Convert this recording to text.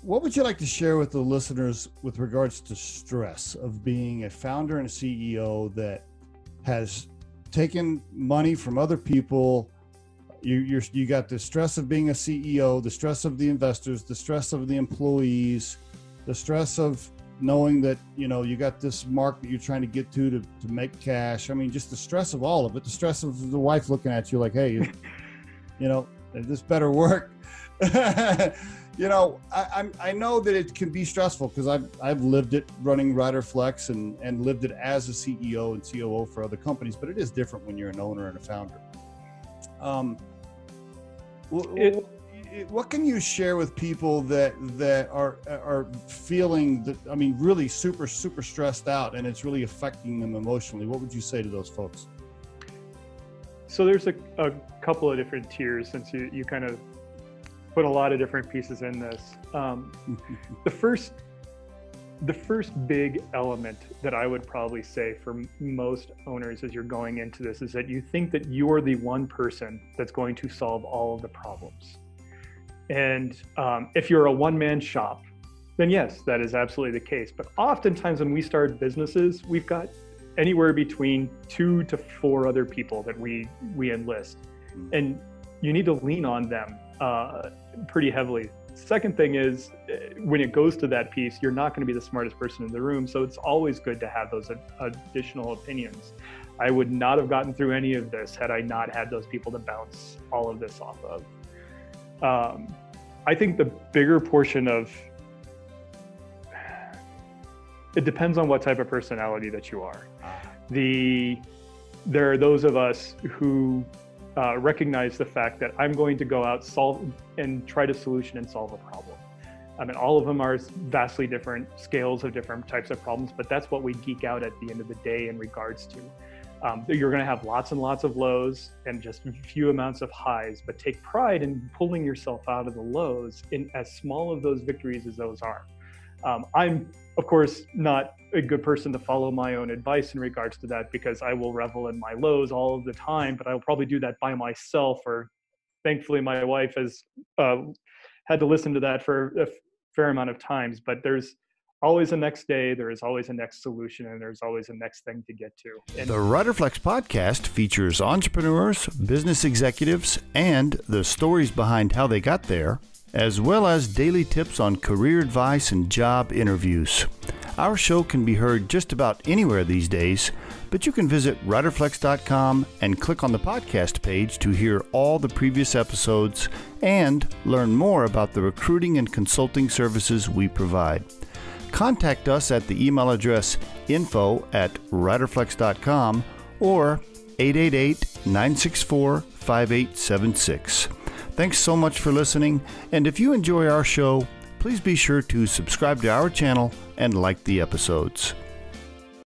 What would you like to share with the listeners with regards to stress of being a founder and a CEO that has taken money from other people? You got the stress of being a CEO, the stress of the investors, the stress of the employees, the stress of knowing that, you got this mark that you're trying to get to make cash. I mean, just the stress of all of it, the stress of the wife looking at you like, hey, this better work. I know that it can be stressful because I've lived it running Riderflex and lived it as a CEO and COO for other companies, but it is different when you're an owner and a founder. What can you share with people that are feeling that, really super, super stressed out and it's really affecting them emotionally? What would you say to those folks? So there's a couple of different tiers, since you kind of put a lot of different pieces in this. The first big element that I would probably say for most owners as you're going into this is that you think that you're the one person that's going to solve all of the problems. And if you're a one-man shop, then yes, that is absolutely the case. But oftentimes when we start businesses, we've got anywhere between 2 to 4 other people that we enlist. And you need to lean on them pretty heavily. Second thing is, when it goes to that piece, you're not going to be the smartest person in the room. So it's always good to have those additional opinions. I would not have gotten through any of this had I not had those people to bounce all of this off of. I think the bigger portion of it depends on what type of personality that you are. There are those of us who recognize the fact that I'm going to go out, solve and try to solution and solve a problem. I mean, all of them are vastly different scales of different types of problems, but that's what we geek out at the end of the day in regards to. You're going to have lots and lots of lows and just few amounts of highs, but take pride in pulling yourself out of the lows in as small of those victories as those are. I'm, of course, not a good person to follow my own advice in regards to that, because I will revel in my lows all of the time, but I will probably do that by myself, or thankfully my wife has had to listen to that for a fair amount of times. But there's always a next day, there is always a next solution, and there's always a next thing to get to. And the Riderflex podcast features entrepreneurs, business executives, and the stories behind how they got there, as well as daily tips on career advice and job interviews. Our show can be heard just about anywhere these days, but you can visit riderflex.com and click on the podcast page to hear all the previous episodes and learn more about the recruiting and consulting services we provide. Contact us at the email address info@riderflex.com or 888-964-5876. Thanks so much for listening, and if you enjoy our show, please be sure to subscribe to our channel and like the episodes.